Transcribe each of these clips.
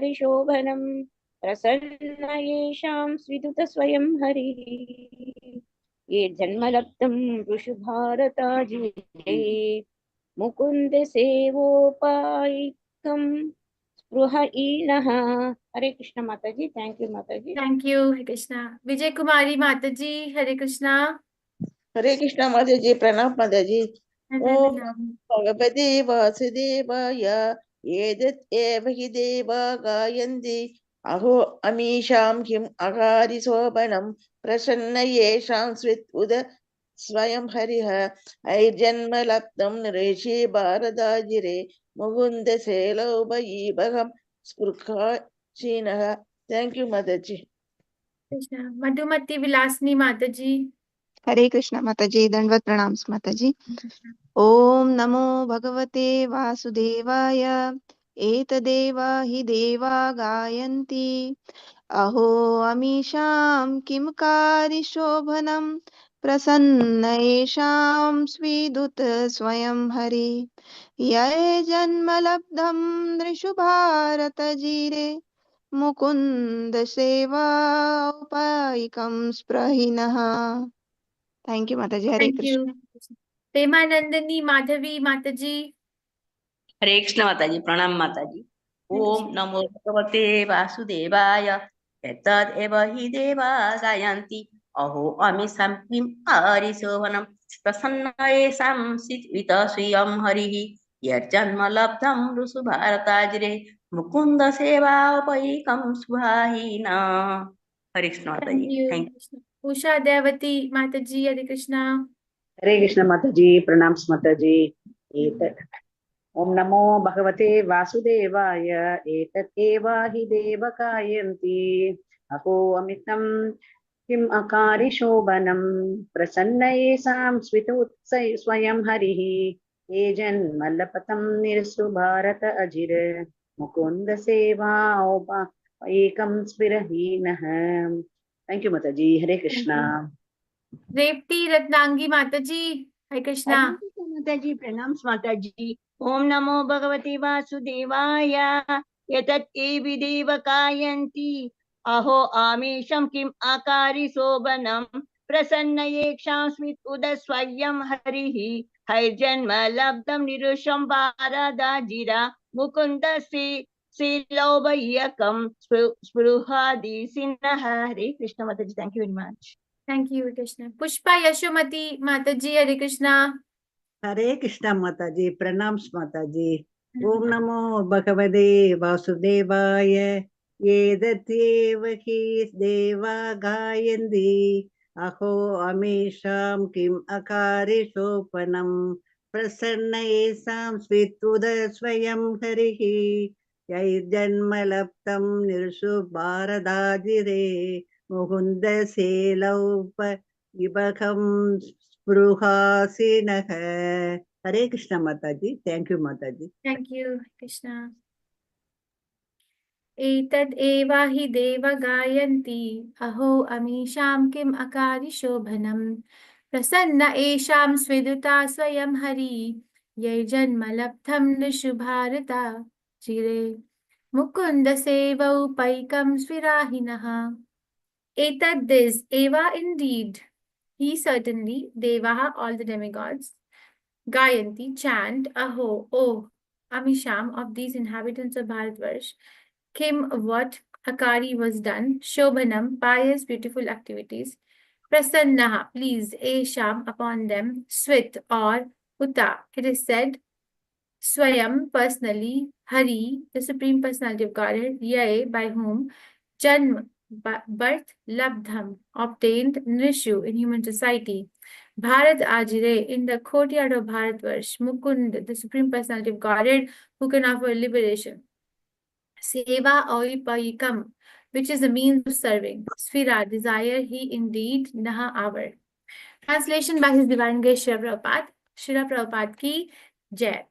अकारिशोभनं प्रसन्न येषां स्विदुत स्वयं हरिः ये जन्मलब्धं वृषभारताजिरे मुकुन्द सेवोपायिकं स्पृहहीनः। हरे कृष्ण माताजी। थैंक यू माताजी। थैंक यू हरे कृष्णा। विजय कुमारी माताजी हरे कृष्णा। हरे कृष्ण माताजी। प्रणाम माताजी। ओम प्रणाम। भगवते वासुदेवाय। एतत् एव हि देवा गायन्ति अहो अमीषां किम् अकारि शोभनं प्रसन्न येषां स्वित् उद स्वयं हरिः ऐर्जन्म लब्धं ऋषि भारदाजिरे मुकुन्द सेलौपयीभगं स्पृहाशीनः। थैंक यू माताजी। कृष्णा। मधुमती विलासनी माताजी। हरे कृष्ण माताजी। दंडवत प्रणाम माताजी। ओम नमो भगवते वासुदेवाय। एतदेव हि देवा गायन्ति अहो अमीषां किं कारिशोभनं प्रसन्न येषां स्वीदुत स्वयं हरि ये जन्म लब्धं नृषु भारतजीरे मुकुन्द सेवा उपायिकं स्प्रहिणः। थैंक यू माताजी। हरे थैंक कृष्ण। यू। प्रेमानंदनी माधवी माताजी। हरे कृष्ण माताजी। प्रणाम माताजी। ओम नमो भगवते वासुदेवाय। एतदेव हि देवा गायन्ति अहो अमीषां किम् आरिशोभनं प्रसन्न येषां स्वित श्रियं हरिः यज्जन्म लब्धं रुषु भारताजिरे मुकुन्द सेवापैकं सुभाहिना। हरे कृष्ण माताजी। Thank you. उषा देवती माताजी हरे कृष्णा। हरे कृष्ण माताजी। प्रणाम माताजी। ओम नमो भगवते वासुदेवाय। एतत् एव हि देव गायन्ति अहो अमितं किम् अकारि शोभनं प्रसन्न येषां स्वितुत् स्वयं हरिः ये जन्मलपतं निरसु भारत अजिर मुकुन्द सेवा एकं स्फिरहीनः। थैंक यू माताजी। हरे कृष्णा। रेवती रत्नांगी माताजी हरे कृष्णा। हरे कृष्ण माताजी। प्रणाम माताजी। ओम नमो भगवते वासुदेवाय। एतत् एवि देव गायन्ति अहो आमीषं किम् आकारि शोभनं प्रसन्न येषां स्मित् उद स्वयं हरिः हैर्जन्म लब्धं निरुषं भारदाजिरा मुकुन्द श्रीलौभयकं स्पृहादीसिनः। हरे कृष्ण माताजी। Thank you very much. Thank you Krishna. Pushpa Yashomati माताजी हरे कृष्णा। हरे कृष्ण माताजी। प्रणाम माताजी। ओम नमो भगवते वासुदेवाय। एतदेव हि देवा गायन्ति अहो अमीषां किम् अकारि शोभनं प्रसन्न येषां स्वितुद स्वयं हरिः यैर्जन्म लब्धं निरसु भारदाजिरे मुकुन्द सेलौप विभगं स्पृहासीनः। हरे कृष्ण माताजी। थैंक यू माताजी। Thank you Krishna. एतद् एव हि देव गायन्ति अहो अमीषां किम् अकारि शोभनं प्रसन्न येषां स्विदुता स्वयं हरि यैर्जन्म लब्धं नृषु भारता चिरे Mukund सेवौपैकं स्विराहिनः। Etad this, Eva indeed, he certainly, Devaha, all the demigods, Gayanti, chant, Aho, O, Amisham, of these inhabitants of Bharatvarsh, Kim, what Akari was done, Shobhanam, pious, beautiful activities, Prasannaha, pleased, Esham, upon them, Swit, or Uta, it is said, Swayam, personally, Hari, the Supreme Personality of Godhead, Yae, by whom, Janm, birth, Labdham, obtained, Nishu, in human society, Bharat Ajire, in the courtyard of Bharatvarsh, Mukund, the Supreme Personality of Godhead, who can offer liberation, Seva Oipayikam, which is the means of serving, Sphira, desire, he indeed, Naha, our. Translation by His Divine Grace Srila Prabhupada ki Jai.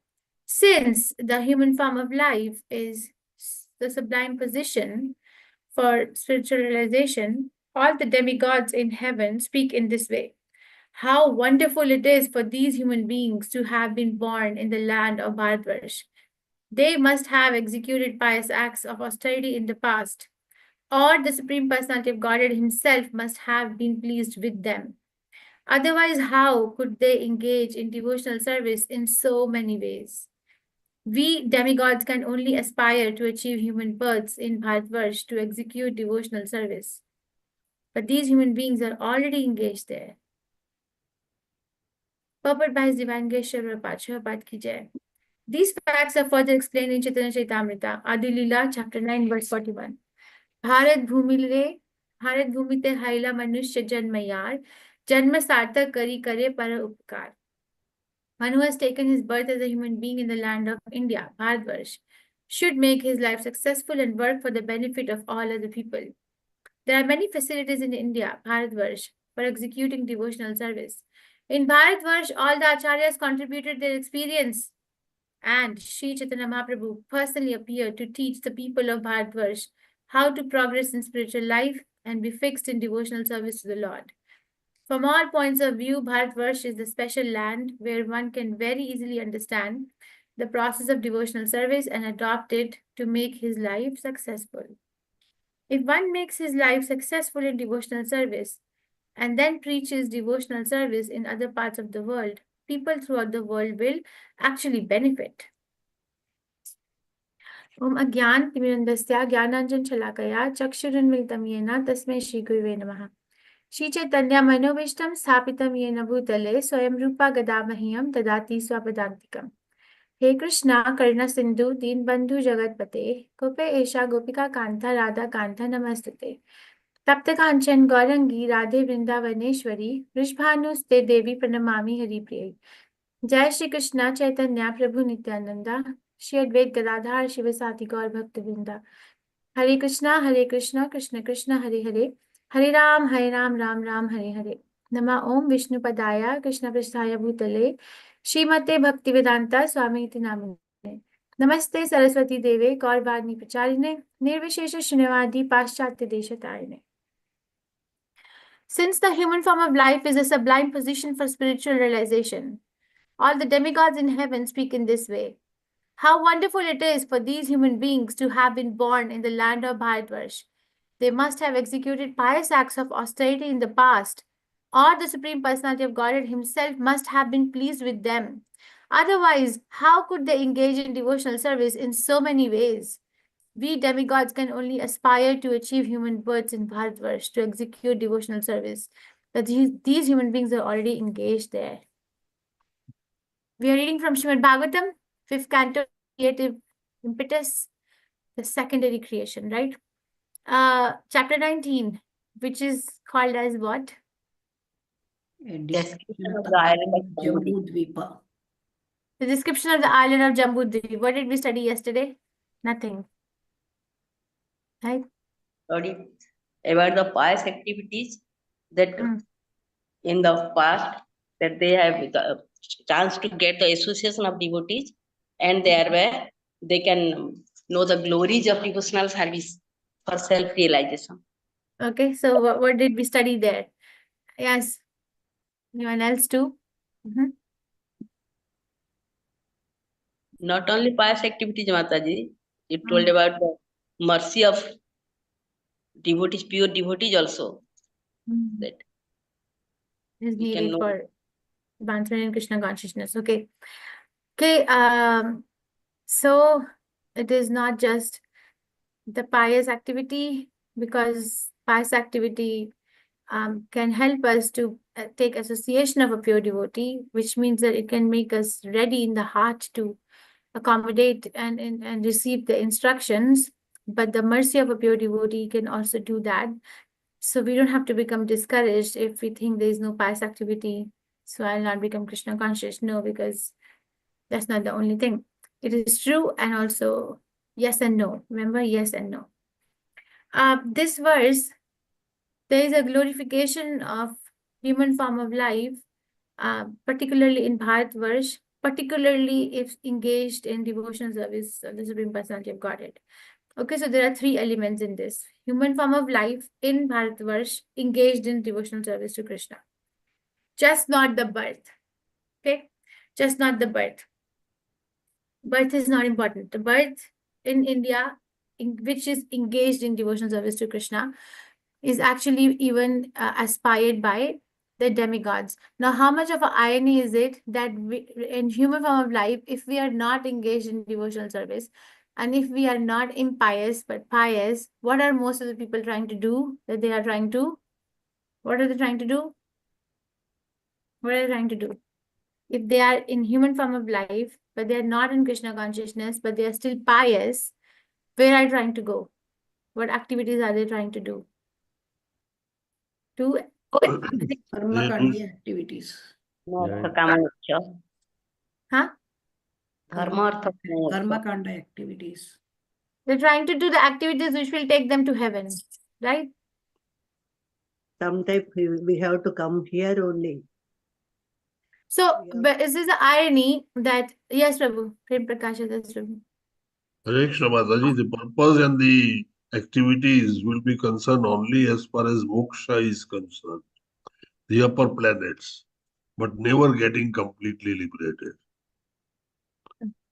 Since the human form of life is the sublime position for spiritual realization, all the demigods in heaven speak in this way. How wonderful it is for these human beings to have been born in the land of Bharatvarsh. They must have executed pious acts of austerity in the past, or the Supreme Personality of Godhead himself must have been pleased with them. Otherwise, how could they engage in devotional service in so many ways? We demigods can only aspire to achieve human births in Bharatvarsh to execute devotional service. But these human beings are already engaged there. Purport by His Divine Grace Sri Prabhupada Ki Jai. These facts are further explained in Chaitanya Chaitamrita, Adi Lila, chapter 9, verse 41. Bharat Bhumite Haila Manushya Janmayar, Janma Sarthak Kari Kare Para Upkar. One who has taken his birth as a human being in the land of India, Bharatvarsh, should make his life successful and work for the benefit of all other people. There are many facilities in India, Bharatvarsh, for executing devotional service. In Bharatvarsh, all the acharyas contributed their experience, and Sri Chaitanya Mahaprabhu personally appeared to teach the people of Bharatvarsh how to progress in spiritual life and be fixed in devotional service to the Lord. From all points of view, Bharatvarsh is the special land where one can very easily understand the process of devotional service and adopt it to make his life successful. If one makes his life successful in devotional service and then preaches devotional service in other parts of the world, people throughout the world will actually benefit. Om Agyan Timirandasya Gyananjan Chalakaya Chakshurunmilitam Yena Tasmai Shri Gurave Namaha. Shri Chaitanya Manovishtam Sthapitam Yena Bhutale Swayam Rupa Gadamahyam Tadati Swapadantikam. He Krishna Karna Sindhu Deen Bandhu Jagatpate Gope Esha Gopika Kanta Radha Kanta Namastute. Tapta Kanchan Gaurangi Radhe Vrindavaneshwari Vrishbhanuste Devi Pranamami Hari Priya. Jai Shri Krishna Chaitanya Prabhu Nityananda Shri Advait Gadadhar Shivasati Gaur Bhaktivinoda. Hare Krishna, Krishna Krishna, Hare Hare, Hare Ram, Ram Ram, Hare Hare. Nama Om Vishnu Padaya, Krishna Prasthaya Bhutale, Srimate Bhaktivedanta Swami Iti Namane. Namaste Saraswati Deve, Gaurvani Pracharine, Nirvishesha Shrunivadi Paschatya Deshatarine. Since the human form of life is a sublime position for spiritual realization, all the demigods in heaven speak in this way. How wonderful it is for these human beings to have been born in the land of Bharatvarsh. They must have executed pious acts of austerity in the past, or the Supreme Personality of Godhead himself must have been pleased with them. Otherwise, how could they engage in devotional service in so many ways? We demigods can only aspire to achieve human births in Bharatvarsh to execute devotional service. But these human beings are already engaged there. We are reading from Srimad Bhagavatam, 5th canto, Creative Impetus, the secondary creation, right? Chapter 19, which is called as what? Description of the island of Jambudvipa. The description of the island of Jambudvipa. What did we study yesterday? Nothing. Right? Study about the pious activities that in the past that they have the chance to get the association of devotees, and there where they can know the glories of devotional service for self-realization. Okay, so what did we study there? Yes. Anyone else too? Not only pious activities, Mataji, it told about the mercy of devotees, pure devotees also. That Is we can needed know. for advancement in Krishna consciousness. Okay. Okay. So it is not just the pious activity, because pious activity can help us to take association of a pure devotee, which means that it can make us ready in the heart to accommodate and receive the instructions. But the mercy of a pure devotee can also do that. So we don't have to become discouraged if we think there is no pious activity, so I'll not become Krishna conscious. No, because that's not the only thing. It is true, and also yes and no. Remember, yes and no. This verse, there is a glorification of human form of life, particularly in Bharatvarsh, particularly if engaged in devotional service of the Supreme Personality of Godhead. Okay, so there are three elements in this. Human form of life in Bharatvarsh engaged in devotional service to Krishna. Just not the birth. Okay, just not the birth. Birth is not important. The birth in India, which is engaged in devotional service to Krishna, is actually even aspired by the demigods. Now, how much of an irony is it that in human form of life, if we are not engaged in devotional service, and if we are not impious but pious, what are most of the people trying to do? What are they trying to do? What are they trying to do? If they are in human form of life, but they are not in Krishna consciousness, but they are still pious, where are they trying to go? What activities are they trying to do? To Karma kandi activities. huh? Karma kanda activities. They're trying to do the activities which will take them to heaven, right? Sometimes we have to come here only. So, but is this the irony that, yes, Prabhu, Prem Prakash, yes, Prabhu. Hare Krishna Mataji, the purpose and the activities will be concerned only as far as moksha is concerned, the upper planets, but never getting completely liberated.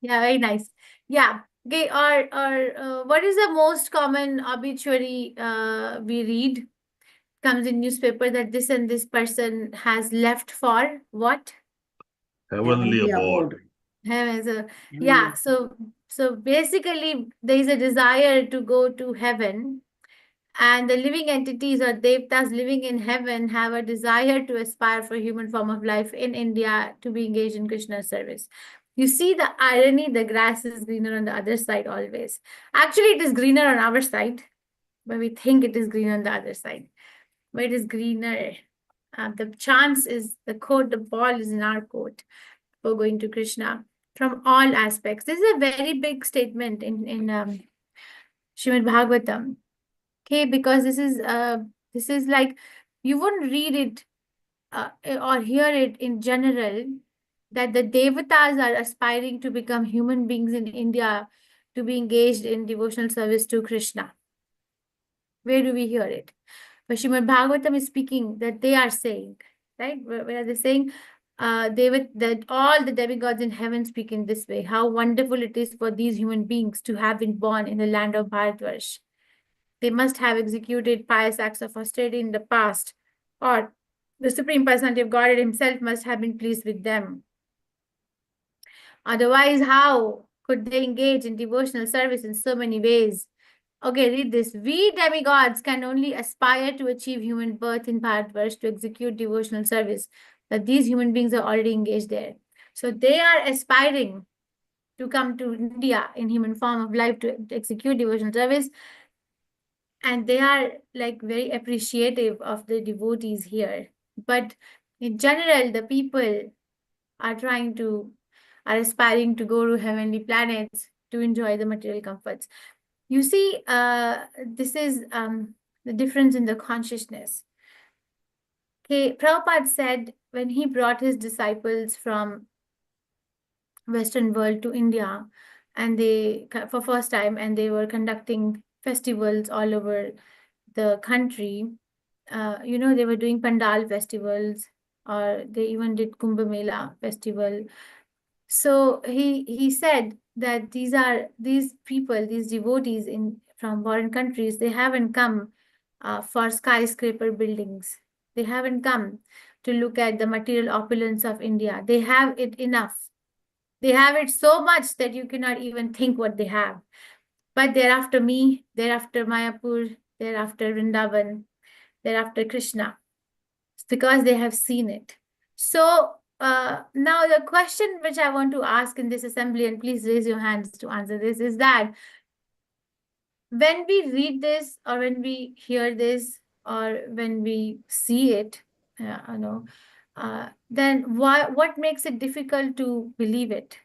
Yeah, very nice. Yeah. Okay, or what is the most common obituary we read? Comes in newspaper that this and this person has left for what? Heavenly abode. Heaven. So, yeah, so basically there is a desire to go to heaven, and the living entities or devtas living in heaven have a desire to aspire for human form of life in India to be engaged in Krishna's service. You see the irony, the grass is greener on the other side always. Actually, it is greener on our side, but we think it is greener on the other side. But it is greener. The chance is the ball is in our court for going to Krishna from all aspects. This is a very big statement in Srimad Bhagavatam. Okay, because this is like you wouldn't read it or hear it in general that the devatas are aspiring to become human beings in India to be engaged in devotional service to Krishna. Where do we hear it? But Srimad Bhagavatam is speaking that they are saying, right? Where are they saying? That all the demigods in heaven speak in this way. How wonderful it is for these human beings to have been born in the land of Bharatvarsh. They must have executed pious acts of austerity in the past, or the Supreme Personality of Godhead himself must have been pleased with them. Otherwise, how could they engage in devotional service in so many ways? Okay, read this. We demigods can only aspire to achieve human birth in Bharatvarsh to execute devotional service. But these human beings are already engaged there. So they are aspiring to come to India in human form of life to execute devotional service. And they are like very appreciative of the devotees here. But in general, the people are aspiring to go to heavenly planets to enjoy the material comforts. You see, this is the difference in the consciousness. Okay, Prabhupada said when he brought his disciples from Western world to India, and they, for first time, and they were conducting festivals all over the country. They were doing Pandal festivals, or they even did Kumbh Mela festival. So he said that these people, these devotees from foreign countries, they haven't come for skyscraper buildings. They haven't come to look at the material opulence of India. They have it enough. They have it so much that you cannot even think what they have. But they're after me, they're after Mayapur, they're after Vrindavan, they're after Krishna. It's because they have seen it. So now the question which I want to ask in this assembly, and please raise your hands to answer this, is that when we read this, or when we hear this, or when we see it, then what makes it difficult to believe it?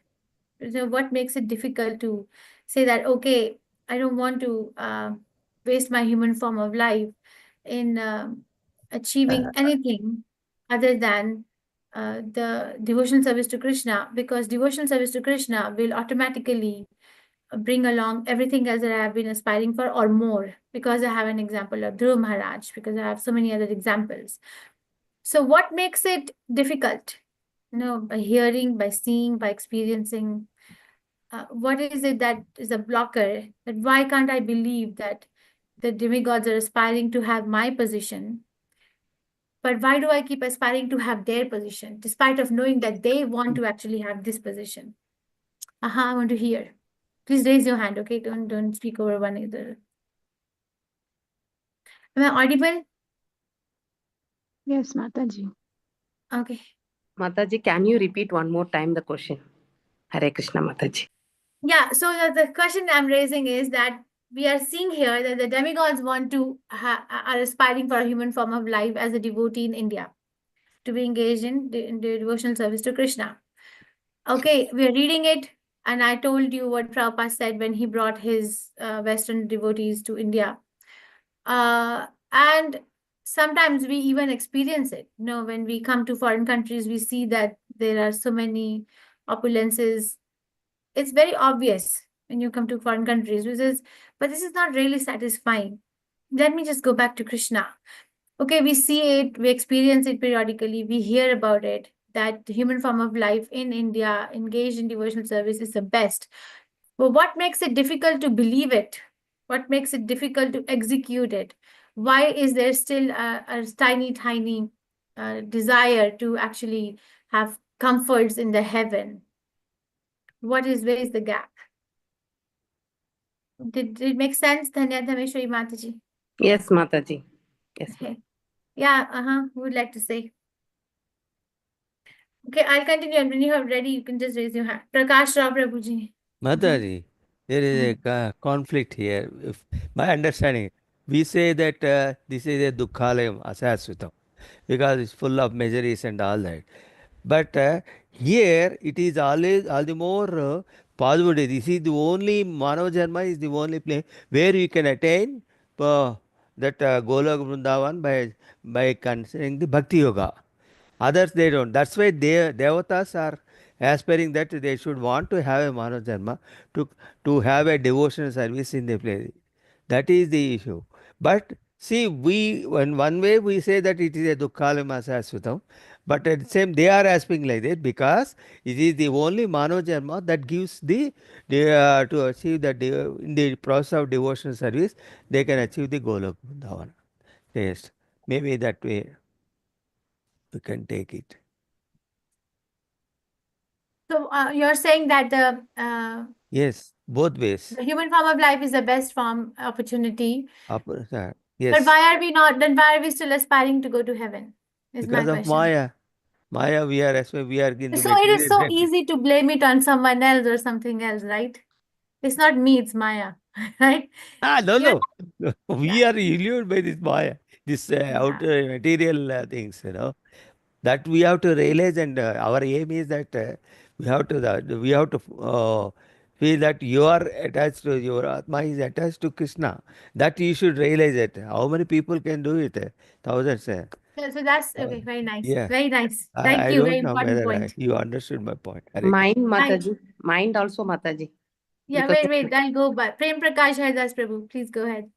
So what makes it difficult to say that, okay, I don't want to waste my human form of life in achieving anything other than the devotional service to Krishna, because devotional service to Krishna will automatically bring along everything else that I have been aspiring for or more, because I have an example of Dhruv Maharaj, because I have so many other examples. So what makes it difficult? By hearing, by seeing, by experiencing. what is it that is a blocker? That why can't I believe that the demigods are aspiring to have my position? But why do I keep aspiring to have their position, despite of knowing that they want to actually have this position? I want to hear. Please raise your hand, okay? Don't speak over one another. Am I audible? Yes, Mataji. Okay. Mataji, can you repeat one more time the question? Hare Krishna, Mataji. Yeah, so the question I'm raising is that we are seeing here that the demigods want to are aspiring for a human form of life as a devotee in India, to be engaged in the devotional service to Krishna. Okay, we are reading it, and I told you what Prabhupada said when he brought his Western devotees to India. And sometimes we even experience it. You know, when we come to foreign countries, we see that there are so many opulences. It's very obvious when you come to foreign countries, but this is not really satisfying. Let me just go back to Krishna. Okay, we see it, we experience it periodically, we hear about it, that the human form of life in India engaged in devotional service is the best. But what makes it difficult to believe it? What makes it difficult to execute it? Why is there still a tiny desire to actually have comforts in the heaven? Where is the gap? Did it make sense, Dhanya Dhameshwari Mataji? Yes, Mataji. Yes. Okay. Yeah, who would like to say? Okay, I'll continue. And when you are ready, you can just raise your hand. Prakash Rao Prabhuji. Mataji, there is a conflict here. If my understanding, we say that this is a Dukhalayam Asasvitam because it's full of miseries and all that. But here it is always all the more positive. This is the only Manav Janma is the only place where you can attain that Golok Vrindavan by considering the Bhakti Yoga. Others they don't. That's why they devatas are aspiring that they should want to have a Manav Janma to have a devotional service in the place. That is the issue. But see, we in one way we say that it is a Dukkalama Sasvatam, but at the same they are aspiring like that because it is the only Manav Janma that gives the to achieve that in the process of devotional service they can achieve the goal of Vrindavan. Yes, maybe that way we can take it. So you're saying that Yes, both ways. the human form of life is the best form opportunity. Yes. But why are we not? Then why are we still aspiring to go to heaven? Is my Because of question. Maya. Maya, we are in So the it is so material. easy to blame it on someone else or something else, right? It's not me, it's Maya, right? No. We are illusioned by this Maya, this outer material things, that we have to realize, and our aim is that we have to feel that you are attached to your Atma is attached to Krishna. That you should realize it. How many people can do it? Thousands. So that's okay. Very nice. Yeah. Very nice. Thank I you. don't Very know important whether point. you understood my point. Mind, Right. Mataji. Mind also, Mataji. Yeah, Because wait. I'll go back. Prem Prakash Haridas Prabhu, please go ahead.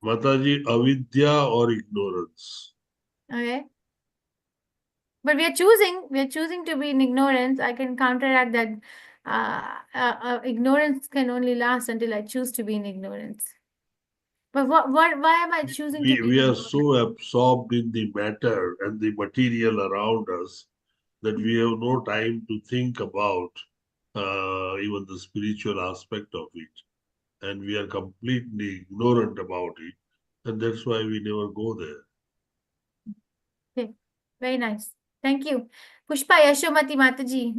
Mataji, avidya or ignorance? Okay. But we are choosing to be in ignorance. I can counteract that. Ignorance can only last until I choose to be in ignorance. But why am I choosing to be We in are ignorance? so absorbed in the matter and the material around us that we have no time to think about even the spiritual aspect of it. And we are completely ignorant about it. And that's why we never go there. Okay. Very nice. Thank you. Pushpa Yashomati Mataji.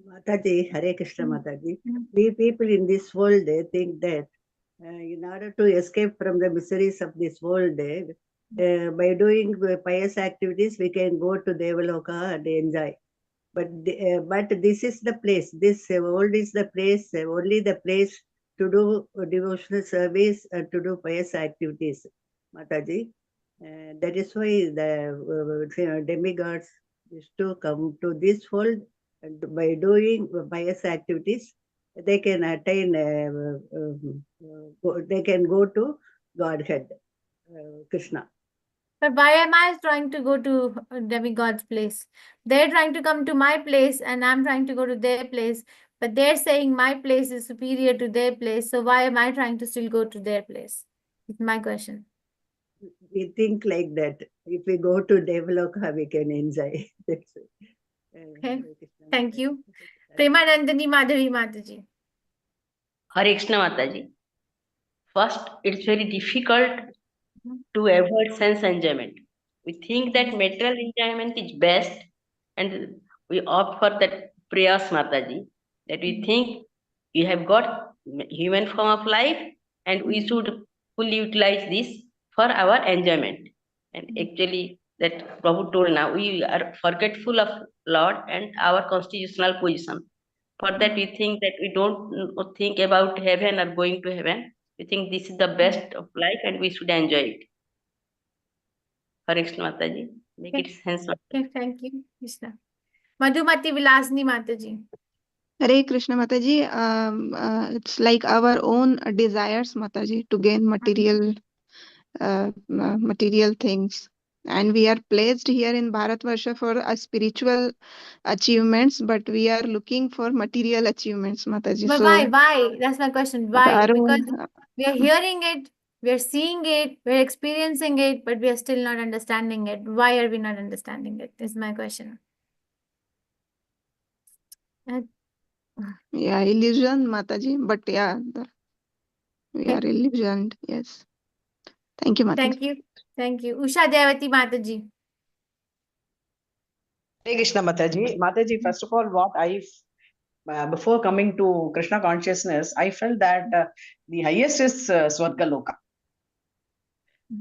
Mataji, Hare Krishna Mataji. We people in this world think that in order to escape from the miseries of this world, by doing pious activities, we can go to Devaloka and enjoy. But this is the place. This world is the place, only the place to do devotional service and to do pious activities, Mataji. That is why the demigods is to come to this world, and by doing pious activities, they can attain, they can go to Godhead, Krishna. But why am I trying to go to a demigod's place? They're trying to come to my place and I'm trying to go to their place. But they're saying my place is superior to their place. So why am I trying to still go to their place? It's my question. We think like that. If we go to Devaloka, we can enjoy. That's it. Okay. Thank you. Premanandani Madhavi Mataji. Hare Krishna Mataji. First, it's very difficult to avoid sense enjoyment. We think that material enjoyment is best, and we opt for that prayers, Mataji. That we think we have got human form of life, and we should fully utilize this for our enjoyment. And actually, that Prabhu told now, we are forgetful of Lord and our constitutional position. For that, we think that we don't think about heaven or going to heaven. We think this is the best of life and we should enjoy it. Hare Krishna Mataji. Make it sense. Okay, thank you, Krishna. Madhumati Vilasni Mataji. Hare Krishna Mataji, it's like our own desires, Mataji, to gain material things. And we are placed here in Bharatvarsha for spiritual achievements, but we are looking for material achievements, Mataji. But So why? Why? That's my question. Why? our Because own, we are hearing it, we are seeing it, we are experiencing it, but we are still not understanding it. Why are we not understanding it? Is my question. yeah, illusion, Mataji. But yeah, we are illusioned. Yes. Thank you, Mataji. Thank you. Thank you. Usha Devati Mataji. Hare Krishna Mataji. Mataji, first of all, before coming to Krishna consciousness, I felt that the highest is Swarga Loka.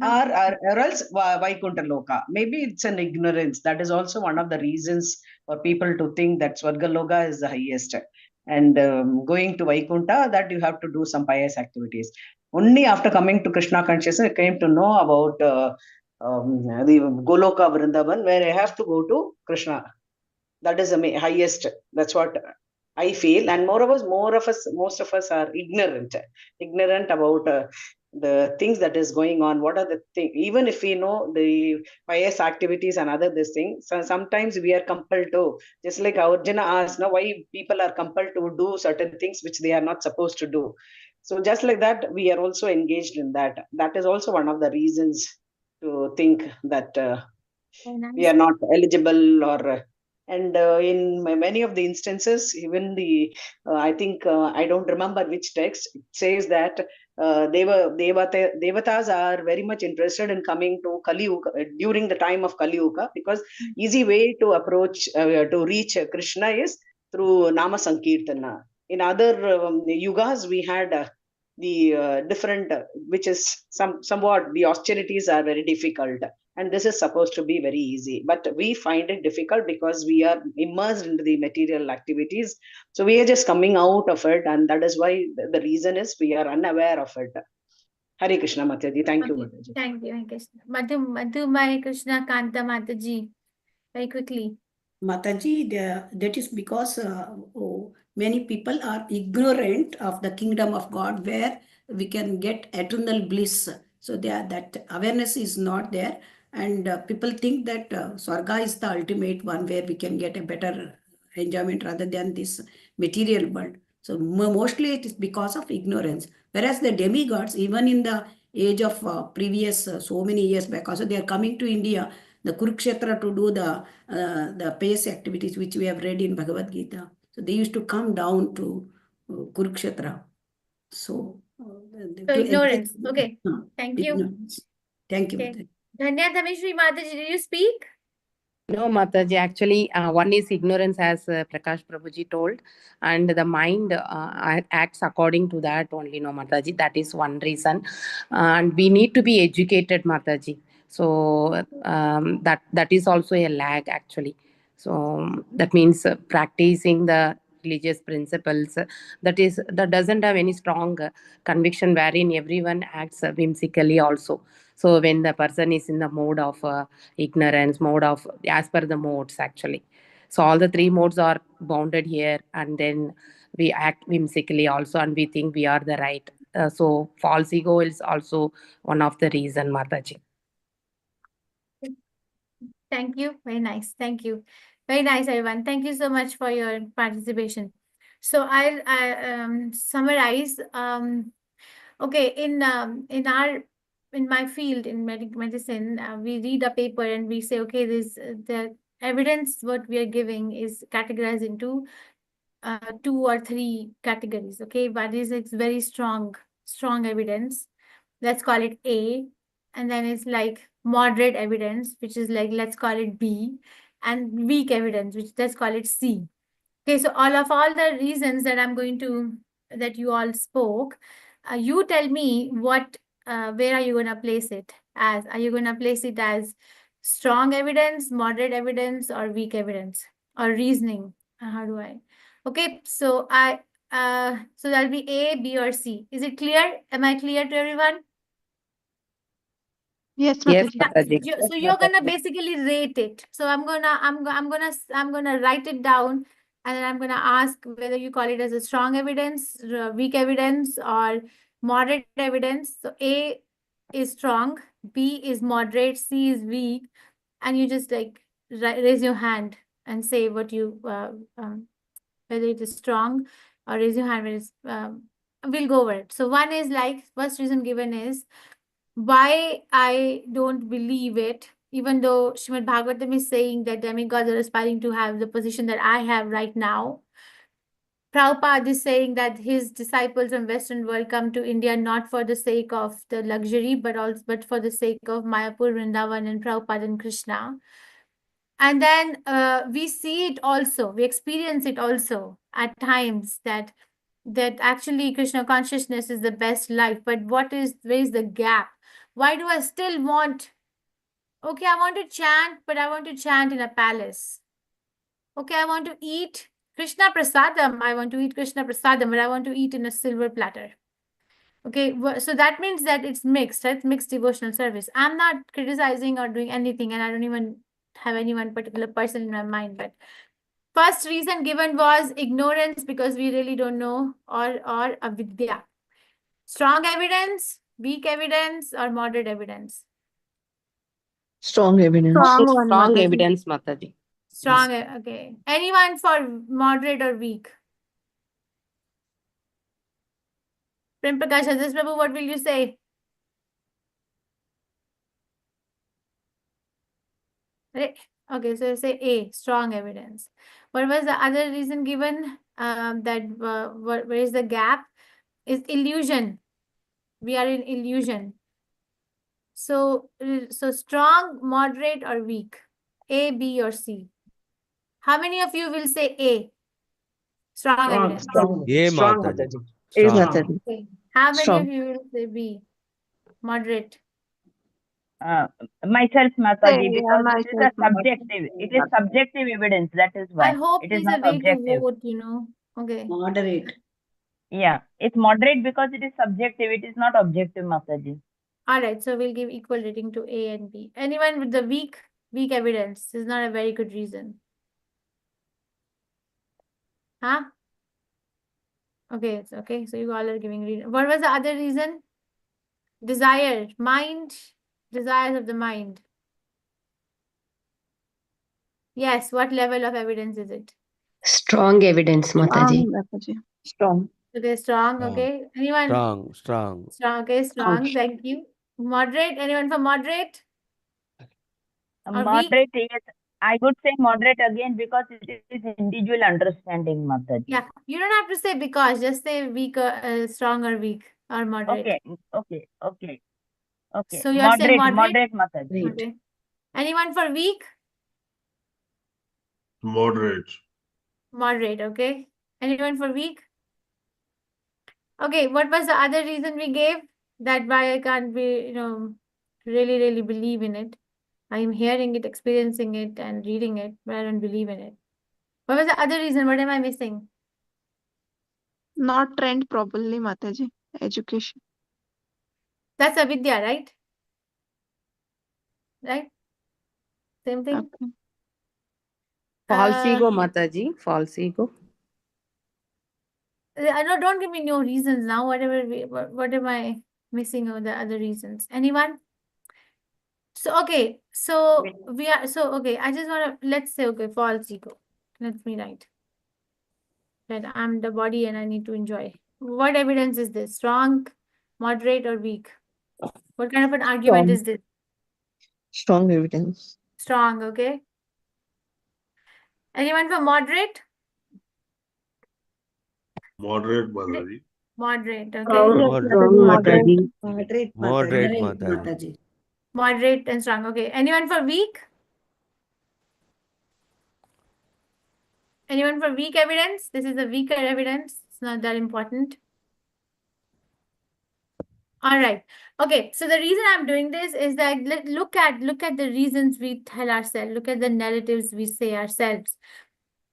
Or else Vaikuntha Loka. Maybe it's an ignorance. That is also one of the reasons for people to think that Swarga Loka is the highest. And going to Vaikuntha, that you have to do some pious activities. Only after coming to Krishna consciousness, I came to know about the Goloka Vrindavan, where I have to go to Krishna. That is the highest. That's what I feel. And most of us are ignorant about the things that is going on. What are the things? Even if we know the pious activities and other this thing, so sometimes we are compelled to, just like Arjuna asked, now why people are compelled to do certain things which they are not supposed to do. So just like that, we are also engaged in that. That is also one of the reasons to think that we are not eligible or and in many of the instances, even I think, I don't remember which text, it says that Devatas are very much interested in coming to Kali Yuga during the time of Kali Yuga, because easy way to approach, to reach Krishna is through Nama Sankirtana. In other yugas, we had the different, which is somewhat the austerities are very difficult. And this is supposed to be very easy, but we find it difficult because we are immersed into the material activities. So we are just coming out of it, and that is why the reason is we are unaware of it. Hare Krishna Mataji. Thank you, Mataji. Thank you, Hare Krishna. Madhu Mai Krishna Kanta Mataji. Very quickly. Mataji, that is because many people are ignorant of the kingdom of God, where we can get eternal bliss. So that awareness is not there. And people think that Swarga is the ultimate one where we can get a better enjoyment rather than this material world. So mostly it is because of ignorance. Whereas the demigods, even in the age of previous so many years back, also they are coming to India, the Kurukshetra, to do the pious activities which we have read in Bhagavad Gita. So they used to come down to Kurukshetra. So ignorance. Okay. Thank you. Ignorance. Thank you. Okay. Dhanya Dhameshri Mataji, did you speak? No, Mataji, actually, one is ignorance, as Prakash Prabhuji told, and the mind acts according to that only, no, Mataji. That is one reason. And we need to be educated, Mataji. So that is also a lag, actually. So that means practicing the religious principles, that doesn't have any strong conviction, wherein everyone acts whimsically also. So when the person is in the mode of ignorance, mode of, as per the modes actually. So all the three modes are bounded here, and then we act whimsically also, and we think we are the right. So false ego is also one of the reason, Mataji. Thank you. Very nice. Thank you. Very nice, everyone. Thank you so much for your participation. So I'll summarize. Okay, in my field in medicine, we read a paper and we say, okay, this the evidence what we are giving is categorized into 2 or 3 categories. Okay, but it's very strong evidence. Let's call it A, and then it's like moderate evidence, which is like, let's call it B, and weak evidence, which let's call it C. Okay, so all the reasons that that you all spoke, you tell me what, where are you going to place it as? Are you going to place it as strong evidence, moderate evidence, or weak evidence, or reasoning? How do I? Okay, so so that'll be A, B, or C. Is it clear? Am I clear to everyone? Yes, Yes, Mataji. Mataji. So you're gonna basically rate it. So I'm gonna write it down, and then I'm gonna ask whether you call it as a strong evidence, weak evidence, or moderate evidence. So A is strong, B is moderate, C is weak, and you just like raise your hand and say what you whether it is strong, or raise your hand when it's we'll go over it. So one is like, first reason given is why I don't believe it, even though Srimad Bhagavatam is saying that demigods are aspiring to have the position that I have right now. Prabhupada is saying that his disciples from Western world come to India not for the sake of the luxury, but for the sake of Mayapur, Vrindavan, and Prabhupada and Krishna. And then we see it also, we experience it also at times that actually Krishna consciousness is the best life. But where is the gap? Why do I still want, okay, I want to chant, but I want to chant in a palace. Okay, I want to eat Krishna Prasadam. I want to eat Krishna Prasadam, but I want to eat in a silver platter. Okay, so that means that it's mixed, right? Mixed devotional service. I'm not criticizing or doing anything, and I don't even have any one particular person in my mind. But first reason given was ignorance, because we really don't know, or avidya. Strong evidence, weak evidence, or moderate evidence? Strong evidence. Strong evidence, Mataji. Strong, okay. Anyone for moderate or weak? Prem Prakash, Aziz Prabhu, what will you say? Right. Okay, so say A, strong evidence. What was the other reason given? Where is the gap? Is illusion. We are in illusion. So strong, moderate, or weak? A, B, or C? How many of you will say A? Strong evidence. Strong. Yeah, Strong, Mataji. Mataji. Is Strong. Mataji. Okay. How many Strong. of you will say B? Moderate. Myself, Mataji, Yeah, because it is a myself, Mataji. subjective. It is subjective evidence. That is I why hope it is there's a not way to objective. vote, Okay. Moderate. Yeah, it's moderate because it is subjective. It is not objective, Mataji. All right, so we'll give equal rating to A and B. Anyone with the weak evidence? This is not a very good reason. Huh? Okay, it's okay. So you all are giving reason. What was the other reason? Desire, mind, desires of the mind. Yes, what level of evidence is it? Strong evidence, Mataji. Mataji. Strong. Okay, strong, okay. Anyone? Strong. Strong, okay, strong. Thank you. Moderate, anyone for moderate? Or weak? Moderate, yes. I would say moderate again because it is individual understanding, Mataji. Yeah, you don't have to say because, just say weak, strong or weak or moderate. Okay. So you're saying Moderate, Mataji. Okay. Anyone for weak? Moderate. Moderate, okay. Anyone for weak? Okay, what was the other reason we gave? That why I can't be, really, really believe in it. I'm hearing it, experiencing it, and reading it, but I don't believe in it. What was the other reason? What am I missing? Not trained properly, Mataji. Education. That's avidya, right? Right? Same thing? Okay. False ego, Mataji. False ego. Don't give me no reasons now. What am I missing of the other reasons? Anyone? So, okay, so we are, so, okay, I just want to, let's say, okay, false ego. Let me write that I'm the body and I need to enjoy. What evidence is this? Strong, moderate, or weak? What kind of an argument is this? Strong evidence. Strong, okay. Anyone for moderate? Moderate, Mataji. Moderate, okay. Strong Mataji. Moderate, Moderate, Moderate, Mataji. Mataji. Moderate and strong, okay. Anyone for weak? Anyone for weak evidence? This is a weaker evidence. It's not that important. All right. Okay. So the reason I'm doing this is that look at the reasons we tell ourselves. Look at the narratives we say ourselves.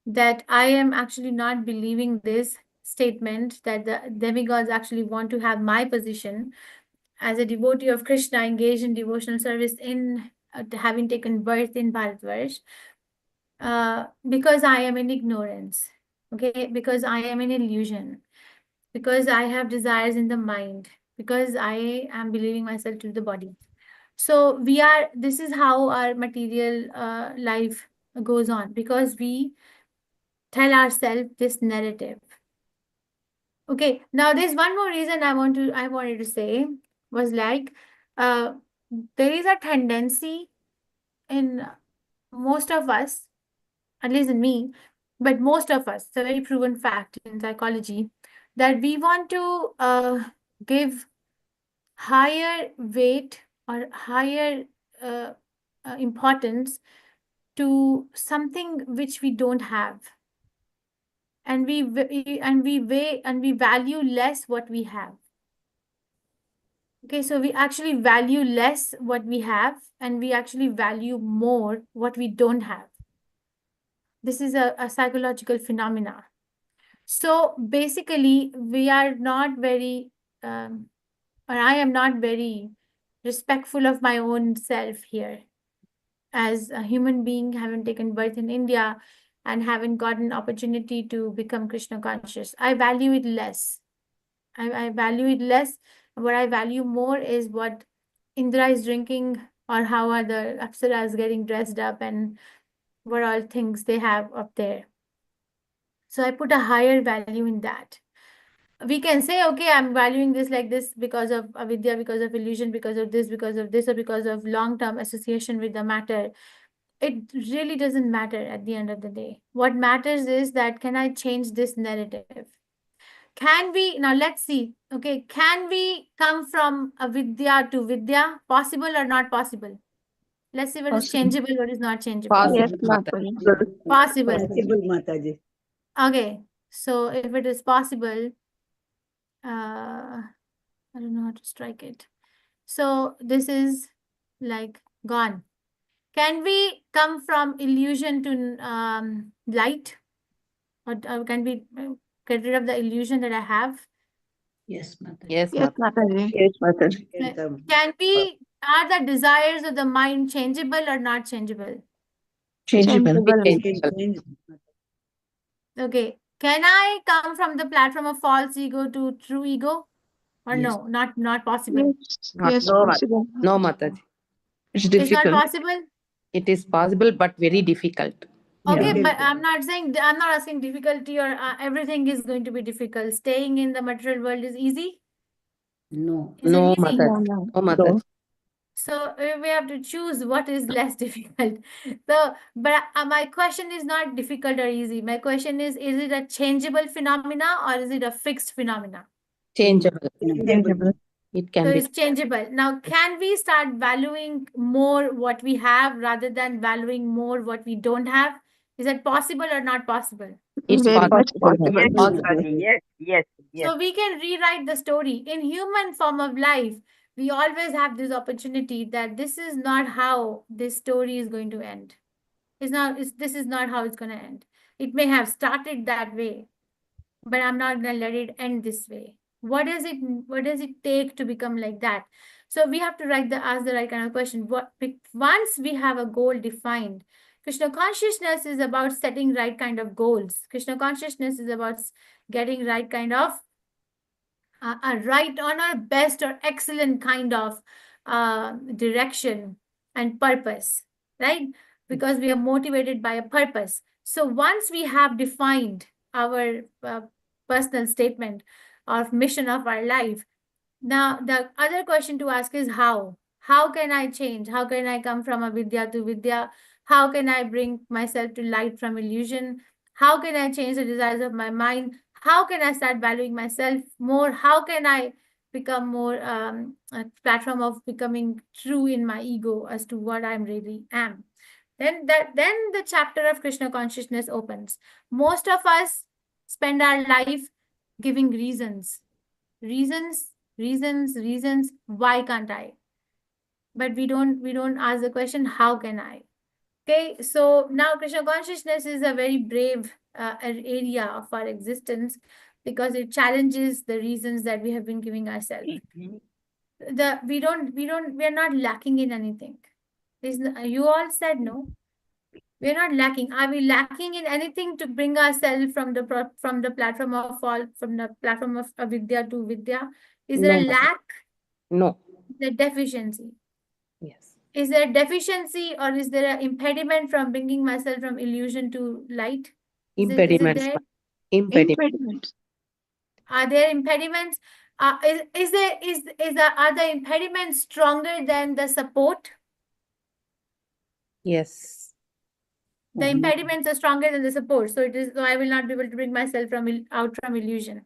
That I am actually not believing this statement that the demigods actually want to have my position as a devotee of Krishna engaged in devotional service in having taken birth in Bharatvarsh. Because I am in ignorance, okay, because I am in illusion, because I have desires in the mind, because I am believing myself to the body. So this is how our material life goes on, because we tell ourselves this narrative. Okay, now there's one more reason I wanted to say was like, there is a tendency in most of us, at least in me, but most of us, it's a very proven fact in psychology, that we want to give higher weight or higher importance to something which we don't have, and we value less what we have. Okay, so we actually value less what we have, and we actually value more what we don't have. This is a psychological phenomena. So basically, we are not very, or I am not very respectful of my own self here. As a human being, having taken birth in India and haven't gotten opportunity to become Krishna conscious, I value it less. I value it less. What I value more is what Indra is drinking, or how are the apsaras getting dressed up, and what all things they have up there. So I put a higher value in that. We can say, okay, I'm valuing this like this because of avidya, because of illusion, because of this, or because of long-term association with the matter. It really doesn't matter at the end of the day. What matters is that, can I change this narrative? Can we, now let's see, okay, can we come from avidya to vidya? Possible or not possible? Let's see what is changeable, what is not changeable. Possible, Yes, Mataji. Mataji. Possible. Possible, Mataji. Okay, so if it is possible, I don't know how to strike it. So this is like gone. Can we come from illusion to light? Or can we get rid of the illusion that I have? Yes, Mataji. Yes, Yes, Mataji. Mataji. Yes, Mataji. Can we, are the desires of the mind changeable or not changeable? Changeable. Changeable. Okay. Can I come from the platform of false ego to true ego? Or Yes. no, not possible. Yes, Not yes, no, possible. No, Mataji. It's It's not difficult. possible? It is possible, but very difficult. Okay, Yeah. but I'm not asking difficulty, or everything is going to be difficult. Staying in the material world is easy? No. Is it No, easy? Mataji. No, No, Mataji. So we have to choose what is less difficult. So, but my question is not difficult or easy. My question is it a changeable phenomena or is it a fixed phenomena? Changeable. changeable. It So can be. it's changeable. Now, can we start valuing more what we have rather than valuing more what we don't have? Is that possible or not possible? It's Very much possible. Yes, possible. Mataji. Yes. So we can rewrite the story. In human form of life, we always have this opportunity that this is not how this story is going to end. This is not how it's going to end. It may have started that way, but I'm not going to let it end this way. What does it take to become like that? So we have to ask the right kind of question. Once we have a goal defined, Krishna consciousness is about setting right kind of goals. Krishna consciousness is about getting right kind of a right on our best or excellent kind of direction and purpose, right? Because we are motivated by a purpose. So once we have defined our personal statement of mission of our life, now the other question to ask is how? How can I change? How can I come from avidya to vidya? How can I bring myself to light from illusion? How can I change the desires of my mind? How can I start valuing myself more? How can I become more a platform of becoming true in my ego as to what I really am? Then the chapter of Krishna consciousness opens. Most of us spend our life giving reasons, why can't I? But we don't ask the question, how can I? Okay, so now Krishna consciousness is a very brave area of our existence because it challenges the reasons that we have been giving ourselves. We are not lacking in anything. You all said no. We're not lacking. Are we lacking in anything to bring ourselves from the platform of avidya to vidya? Is there a lack? No. The deficiency. Yes. Is there a deficiency or is there an impediment from bringing myself from illusion to light? Is it Impediments. there? Impediments. Are there impediments? Are the impediments stronger than the support? Yes. The impediments are stronger than the support. So I will not be able to bring myself out from illusion.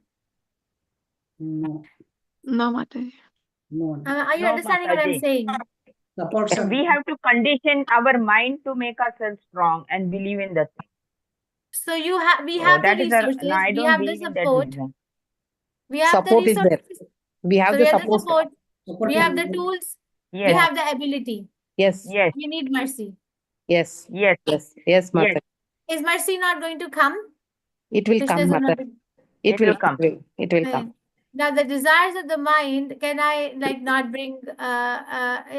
No. No, Mataji. No. Are you No, understanding what I'm Mataji. saying? Supports are We have to condition our mind to make ourselves strong and believe in the thing. So we So have the that is our. resources, No, I we don't have the believe in that support, reason. we have the Support is there. resources. We have So the we have the support. support, support we is have the there. tools, we Yes, have the ability. Yes. yes, We need mercy. Yes. yes, Yes. Yes, yes. Mataji. Is mercy not going to come? It will Krishna come, is not Mataji. going It It will will come. come. It will to. come. Now the desires of the mind, can I not bring? I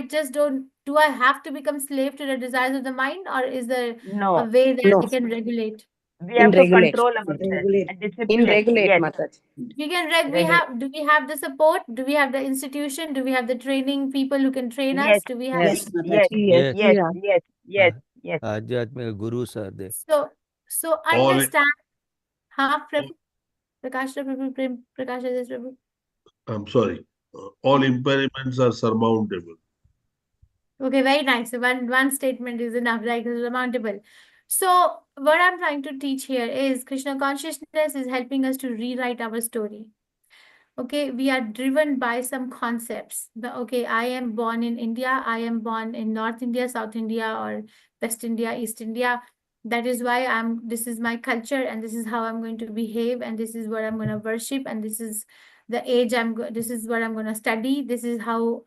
just don't. Do I have to become slave to the desires of the mind, or is there a No, way that No. we can regulate? we In have to regulate. control ourselves Regulate. and In discipline. regulate, Yes, Mataji. We can regulate. do we have the support? Do we have the institution? Do we have the training people who can train Yes, us? Do we have Yes. Yes, Mataji. yes, Yes. yes, Yeah. yes, yes, yes. Adhyatmika gurus are there. so All, understand? Prabhu? Prakash Prabhu, Prakash Rajesh Prabhu. I'm sorry, all impediments are surmountable. Okay, very nice. So one statement is enough, right? It's surmountable. So what I'm trying to teach here is Krishna consciousness is helping us to rewrite our story. Okay, we are driven by some concepts. Okay, I am born in India. I am born in North India, South India, or West India, East India. That is why this is my culture, and this is how I'm going to behave, and this is what I'm going to worship, and this is the age this is what I'm going to study. This is how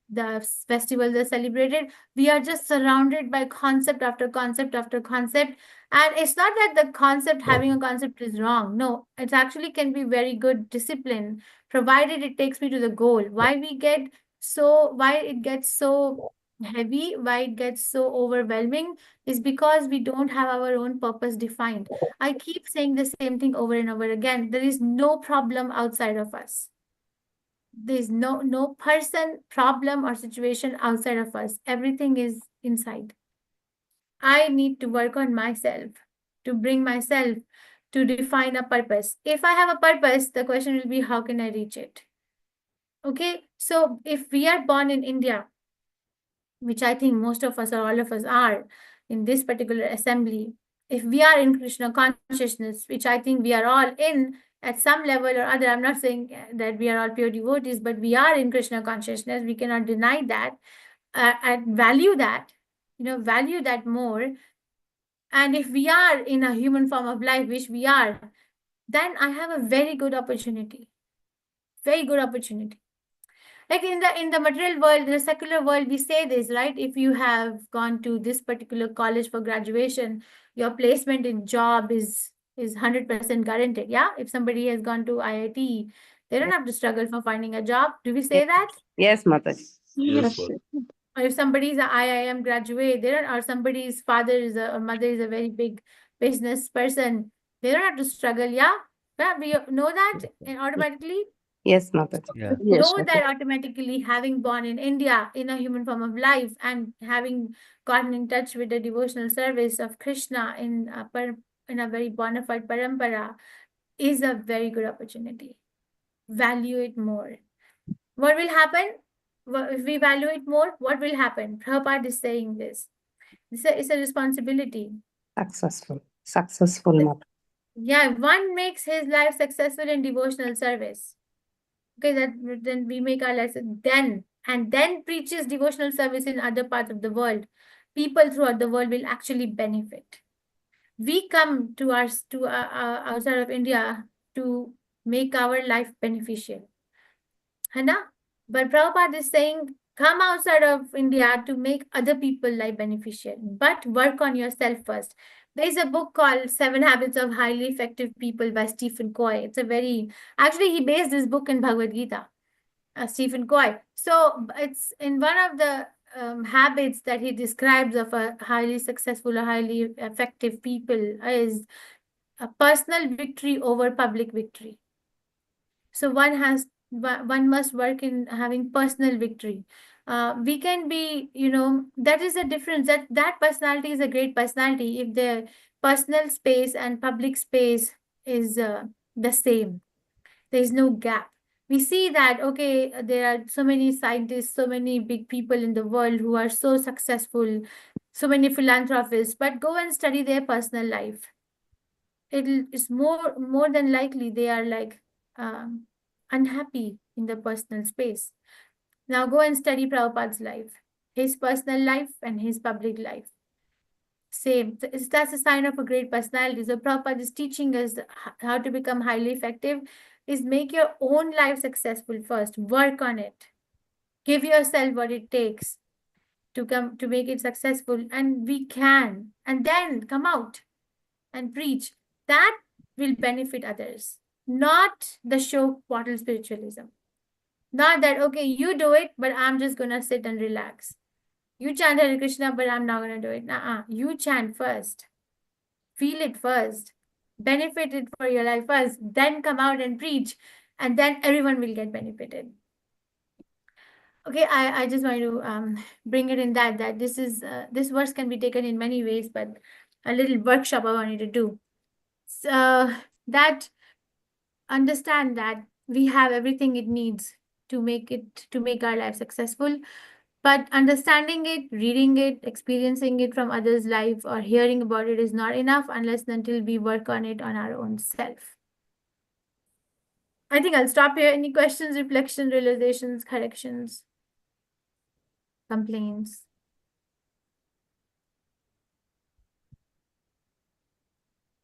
the festivals are celebrated. We are just surrounded by concept after concept after concept. And it's not that the concept, having a concept is wrong. No, it actually can be very good discipline, provided it takes me to the goal. Why it gets so heavy, why it gets so overwhelming is because we don't have our own purpose defined. I keep saying the same thing over and over again. There is no problem outside of us. There's no person, problem, or situation outside of us. Everything is inside. I need to work on myself to bring myself to define a purpose. If I have a purpose, the question will be, how can I reach it? Okay, so if we are born in India, which I think most of us or all of us are in this particular assembly, if we are in Krishna consciousness, which I think we are all in at some level or other, I'm not saying that we are all pure devotees, but we are in Krishna consciousness, we cannot deny that, and value that, value that more. And if we are in a human form of life, which we are, then I have a very good opportunity. Very good opportunity. Like in the material world, the secular world, we say this, right? If you have gone to this particular college for graduation, your placement in job is 100% guaranteed. Yeah. If somebody has gone to IIT, they don't have to struggle for finding a job. Do we say that? Yes, Mataji. Yes, Yes. Or if somebody is an IIM graduate, they don't, or somebody's father or mother is a very big business person, they don't have to struggle. Yeah, we know that and automatically. Yes, Mataji. Yeah. Know Yes, that automatically, having born in India in a human form of life and having gotten in touch with the devotional service of Krishna in a very bona fide parampara is a very good opportunity. Value it more. What will happen? If we value it more, what will happen? Prabhupada is saying this. It's a responsibility. Successful. Successful, Mataji. Yeah, one makes his life successful in devotional service. Okay, then we make our lives then preaches devotional service in other parts of the world. People throughout the world will actually benefit. We come to outside of India to make our life beneficial. Hana? But Prabhupada is saying, come outside of India to make other people life beneficial, but work on yourself first. There is a book called 7 Habits of Highly Effective People by Stephen Covey. Actually, he based this book in Bhagavad Gita, Stephen Covey. So it's in one of the habits that he describes of a highly successful or highly effective people is a personal victory over public victory. So one must work in having personal victory. We can be, that is the difference. That personality is a great personality if the personal space and public space is the same. There is no gap. We see that, okay, there are so many scientists, so many big people in the world who are so successful, so many philanthropists, but go and study their personal life. It's more than likely they are like unhappy in the personal space. Now go and study Prabhupada's life, his personal life and his public life. Same. That's a sign of a great personality. So Prabhupada is teaching us how to become highly effective is make your own life successful first. Work on it. Give yourself what it takes to make it successful. And we can. And then come out and preach. That will benefit others. Not the show bottle spiritualism. Not that, okay, you do it, but I'm just going to sit and relax. You chant Hare Krishna, but I'm not going to do it. You chant first. Feel it first. Benefit it for your life first. Then come out and preach. And then everyone will get benefited. Okay, I just want to bring it in that this is this verse can be taken in many ways, but a little workshop I wanted to do. So that understand that we have everything it needs to make our life successful. But understanding it, reading it, experiencing it from others' life or hearing about it is not enough unless and until we work on it on our own self. I think I'll stop here. Any questions, reflections, realizations, corrections, complaints?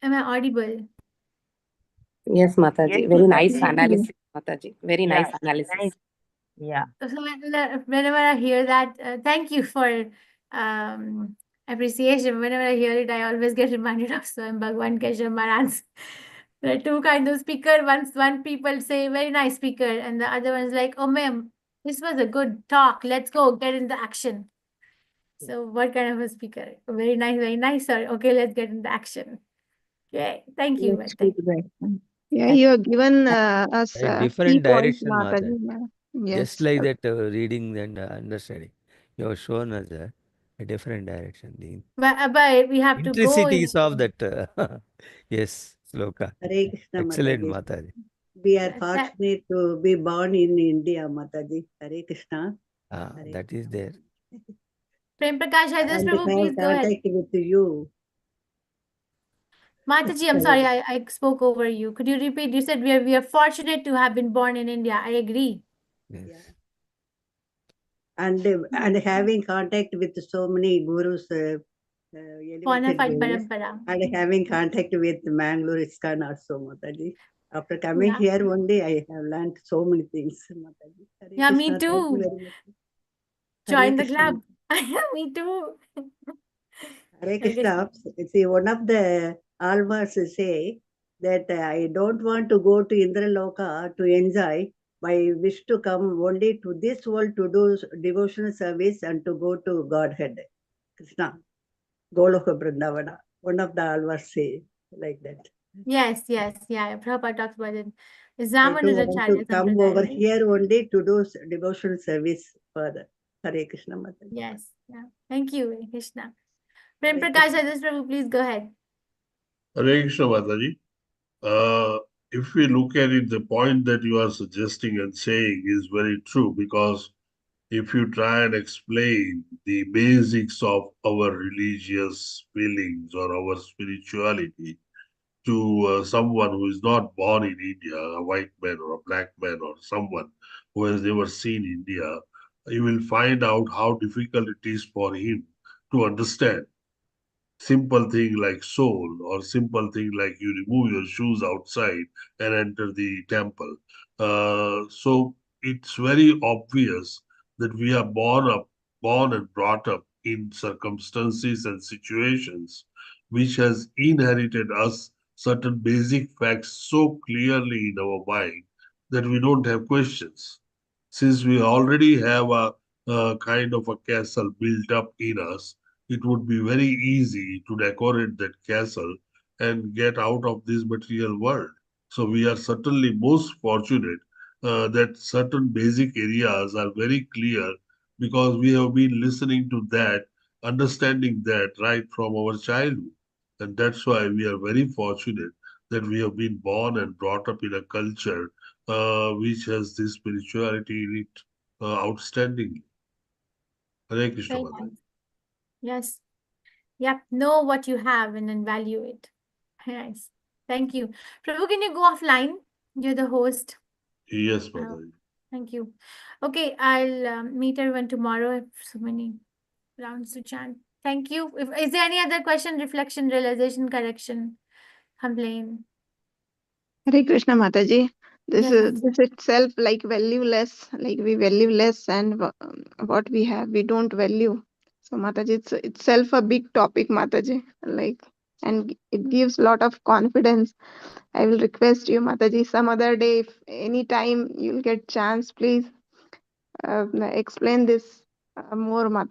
Am I audible? Yes, Mataji. Yes, Very nice Mataji. analysis, Mataji. Very nice Yeah, analysis. nice. Yeah. So whenever I hear that, thank you for appreciation. Whenever I hear it, I always get reminded of Swam Bhagwan Keshav Maharaj. There are two kinds of speaker. One people say very nice speaker, and the other one's like, oh ma'am, this was a good talk. Let's go get into action. So what kind of a speaker? Very nice, sir. Okay, let's get into action. Okay, thank you. Yes, Thank feedback. Yeah, you have given us A key different points, direction, Mataji. Mataji. Yeah. Just Yes. like that, reading and understanding. You have shown us a different direction. The but we have to go in. intricacies of that, yes, sloka. Hare Krishna, Excellent, Mataji. Mataji. We are fortunate to be born in India, Mataji. Hare Krishna. Hare That is there. Prem Prakash, Haidas And Prabhu, have please go ahead. contact with you. Mataji, I'm sorry, I spoke over you. Could you repeat? You said we are fortunate to have been born in India. I agree. Yes. And having contact with so many gurus, Bona elevated fide gurus, parampara. and having contact with Mangalore ISKCON also, Mataji. After coming Yeah. here one day, I have learned so many things, Mataji. Hare Yeah, me Krishna, thank you too. very much. Join the Krishna. club. Me too. Hare Krishna. See, one of the almas say that I don't want to go to Indraloka to enjoy. I wish to come only to this world to do devotional service and to go to Godhead. Krishna, Goloka Vrindavana. One of the almas say like that. Yes. Yeah. Prabhupada talks about it. Zaman to is a want to Charya come Sampradaya, over right? here only to do devotional service for the Hare Krishna Mataji. Yes. Yeah. Thank you, Hare Krishna. Prem Hare Prakash Krishna. Adis Prabhu, please go ahead. Hare Krishna Mataji. If we look at it, the point that you are suggesting and saying is very true, because if you try and explain the basics of our religious feelings or our spirituality to someone who is not born in India, a white man or a black man or someone who has never seen India, you will find out how difficult it is for him to understand. Simple thing like soul, or simple thing like you remove your shoes outside and enter the temple. So it's very obvious that we are born and brought up in circumstances and situations which has inherited us certain basic facts so clearly in our mind that we don't have questions. Since we already have a kind of a castle built up in us, it would be very easy to decorate that castle and get out of this material world. So we are certainly most fortunate that certain basic areas are very clear, because we have been listening to that, understanding that right from our childhood. And that's why we are very fortunate that we have been born and brought up in a culture which has this spirituality in it outstandingly. Hare Krishna Very Mataji. nice. Yes. Yep. Know what you have and then value it. Nice. Thank you. Prabhu, can you go offline? You're the host. Yes, Mataji. Thank you. Okay, I'll meet everyone tomorrow. I have so many rounds to chant. Thank you. Is there any other question, reflection, realization, correction, complaint? Hare Krishna Mataji. This Yes, is Mataji. this itself like valueless, like we value less, and what we have we don't value. So Mataji, it's itself a big topic, Mataji. Like, and it gives lot of confidence. I will request you, Mataji, some other day, if any time you'll get chance, please explain this more, Mataji.